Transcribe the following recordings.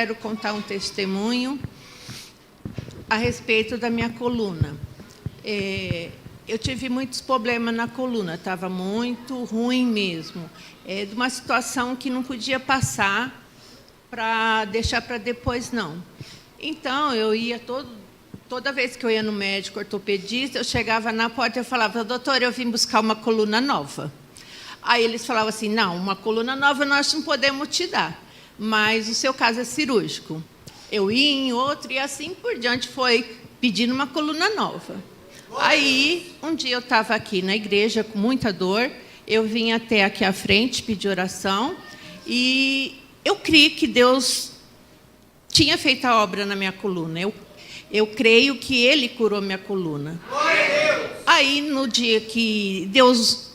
Quero contar um testemunho a respeito da minha coluna. Eu tive muitos problemas na coluna, estava muito ruim mesmo. De uma situação que não podia passar para deixar para depois, não. Então, eu ia toda vez que eu ia no médico ortopedista, eu chegava na porta e falava: doutor, eu vim buscar uma coluna nova. Aí eles falavam assim: não, uma coluna nova nós não podemos te dar, mas o seu caso é cirúrgico. Eu ia em outro e assim por diante, foi pedindo uma coluna nova. Aí, um dia eu estava aqui na igreja com muita dor, eu vim até aqui à frente pedir oração e eu criei que Deus tinha feito a obra na minha coluna. Eu creio que Ele curou minha coluna. Aí, no dia que Deus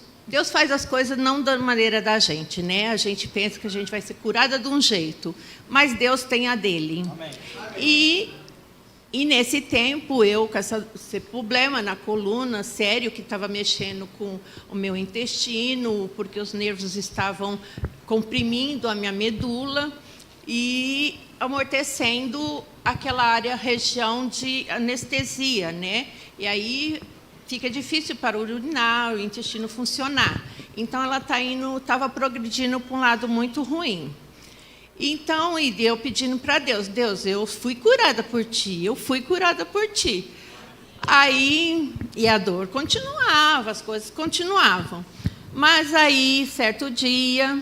faz as coisas não da maneira da gente, né? A gente pensa que a gente vai ser curada de um jeito, mas Deus tem a dele. Amém. E nesse tempo, eu com esse problema na coluna, sério, que estava mexendo com o meu intestino, porque os nervos estavam comprimindo a minha medula e amortecendo aquela área, região de anestesia, né? E aí fica difícil para urinar, o intestino funcionar. Então, ela estava progredindo para um lado muito ruim. Então, e eu pedindo para Deus: Deus, eu fui curada por Ti, eu fui curada por Ti. Aí, e a dor continuava, as coisas continuavam. Mas aí, certo dia,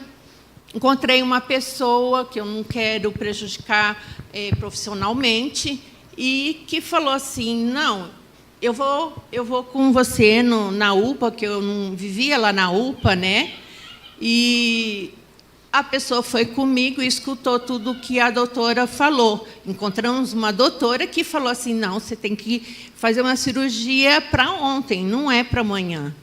encontrei uma pessoa que eu não quero prejudicar profissionalmente, e que falou assim: não, eu vou com você na UPA, que eu não vivia lá na UPA, né? E a pessoa foi comigo e escutou tudo o que a doutora falou. Encontramos uma doutora que falou assim: não, você tem que fazer uma cirurgia para ontem, não é para amanhã.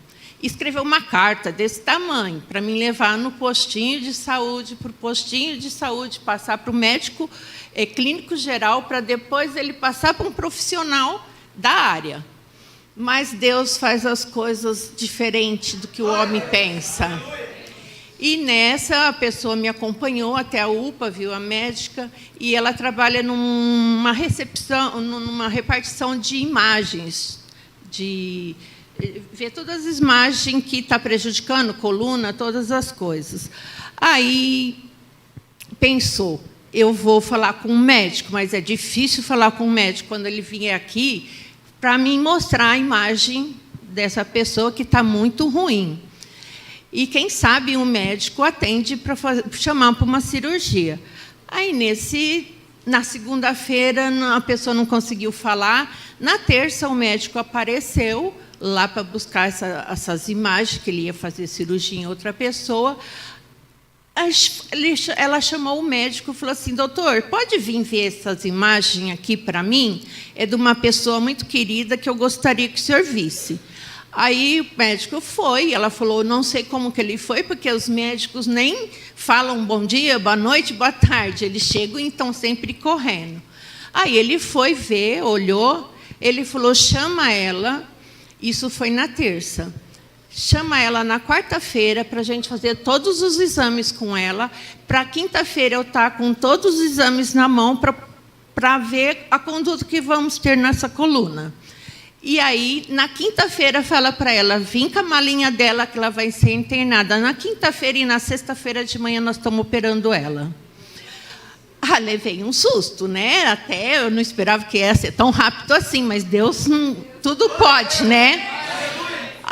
Escreveu uma carta desse tamanho para me levar no postinho de saúde, para o postinho de saúde, passar para o médico clínico geral, para depois ele passar para um profissional da área. Mas Deus faz as coisas diferentes do que o homem pensa. E nessa, a pessoa me acompanhou até a UPA, viu a médica, e ela trabalha numa repartição de imagens, de ver todas as imagens que estão prejudicando, coluna, todas as coisas. Aí pensou: eu vou falar com um médico, mas é difícil falar com um médico quando ele vier aqui para me mostrar a imagem dessa pessoa que está muito ruim. E, quem sabe, um médico atende para chamar para uma cirurgia. Aí, na segunda-feira, a pessoa não conseguiu falar. Na terça, o médico apareceu lá para buscar essas imagens, que ele ia fazer cirurgia em outra pessoa. Ela chamou o médico e falou assim: doutor, pode vir ver essas imagens aqui para mim? É de uma pessoa muito querida que eu gostaria que o senhor visse. Aí o médico foi, ela falou: não sei como que ele foi, porque os médicos nem falam bom dia, boa noite, boa tarde, eles chegam e estão sempre correndo. Aí ele foi ver, olhou, ele falou: chama ela, isso foi na terça, chama ela na quarta-feira para a gente fazer todos os exames com ela, para quinta-feira eu estar com todos os exames na mão para ver a conduta que vamos ter nessa coluna. E aí, na quinta-feira, fala para ela: vem com a malinha dela, que ela vai ser internada. Na quinta-feira e na sexta-feira de manhã, nós estamos operando ela. Levei um susto, né? Até eu não esperava que ia ser tão rápido assim, mas Deus tudo pode, né?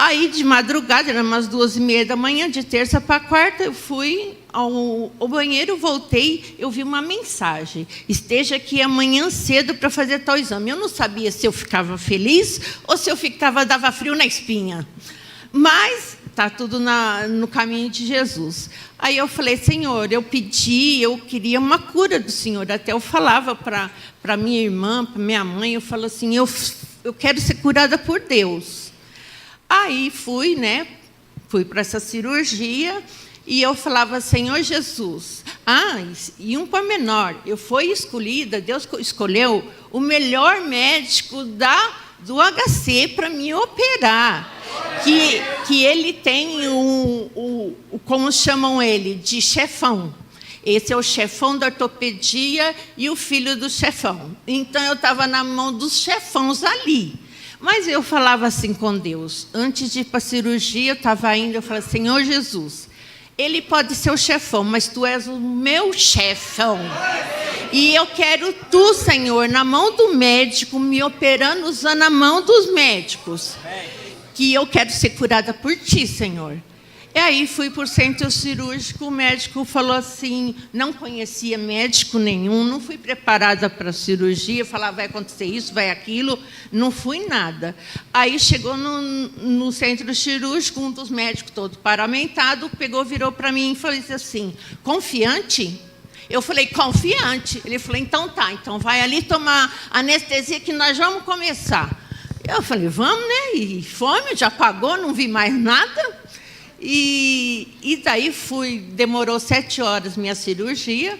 Aí, de madrugada, eram umas 2h30 da manhã, de terça para quarta, eu fui ao banheiro, voltei, eu vi uma mensagem: esteja aqui amanhã cedo para fazer tal exame. Eu não sabia se eu ficava feliz ou se eu dava frio na espinha. Mas está tudo no caminho de Jesus. Aí eu falei: Senhor, eu queria uma cura do Senhor. Até eu falava para minha irmã, para minha mãe, eu falo assim: eu quero ser curada por Deus. Aí fui para essa cirurgia e eu falava: Senhor Jesus, e um pormenor, eu fui escolhida, Deus escolheu o melhor médico do HC para me operar, que ele tem como chamam ele, de chefão. Esse é o chefão da ortopedia e o filho do chefão. Então, eu estava na mão dos chefões ali. Mas eu falava assim com Deus. Antes de ir para a cirurgia, eu estava indo, eu falei, Senhor Jesus, ele pode ser o chefão, mas tu és o meu chefão. E eu quero tu, Senhor, na mão do médico, me operando usando a mão dos médicos. Que eu quero ser curada por ti, Senhor. E aí fui para o centro cirúrgico, o médico falou assim, não conhecia médico nenhum, não fui preparada para a cirurgia, falava, vai acontecer isso, vai aquilo, não fui nada. Aí chegou no centro cirúrgico, um dos médicos todo paramentado, pegou, virou para mim e falou assim, confiante? Eu falei, confiante. Ele falou, então tá, então vai ali tomar anestesia que nós vamos começar. Eu falei, vamos, né? E fome, já pagou, não vi mais nada. E daí demorou 7 horas minha cirurgia,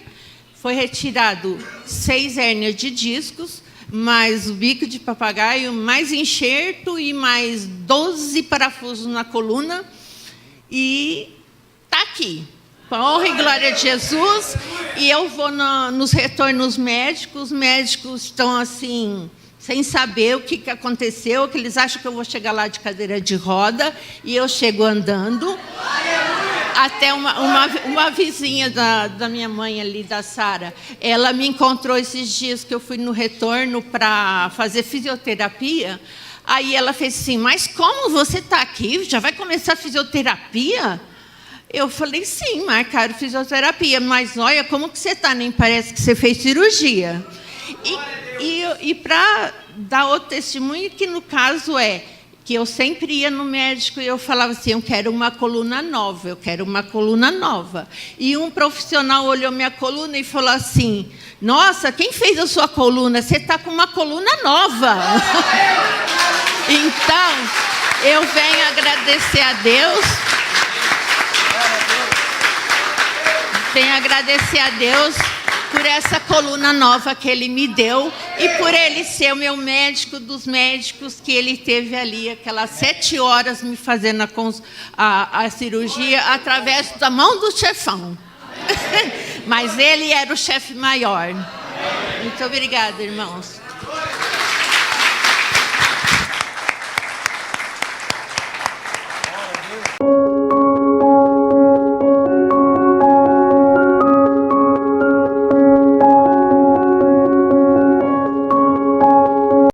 foi retirado 6 hérnias de discos, mais o bico de papagaio, mais enxerto e mais 12 parafusos na coluna. E está aqui. Honra e glória de Jesus. E eu vou nos retornos médicos, os médicos estão assim, sem saber o que aconteceu, que eles acham que eu vou chegar lá de cadeira de roda, e eu chego andando. Até uma vizinha da minha mãe ali, da Sara, ela me encontrou esses dias que eu fui no retorno para fazer fisioterapia. Aí ela fez assim, mas como você está aqui? Já vai começar a fisioterapia? Eu falei, sim, marcaram fisioterapia, mas olha, como que você está? Nem parece que você fez cirurgia. E para dar outro testemunho, que no caso que eu sempre ia no médico e eu falava assim, eu quero uma coluna nova, eu quero uma coluna nova. E um profissional olhou minha coluna e falou assim, nossa, quem fez a sua coluna? Você está com uma coluna nova. Então, eu venho agradecer a Deus. Venho agradecer a Deus por essa coluna nova que Ele me deu e por Ele ser o meu médico dos médicos, que Ele teve ali aquelas 7 horas me fazendo a cirurgia através da mão do chefão. Mas Ele era o chefe maior. Muito obrigada, irmãos.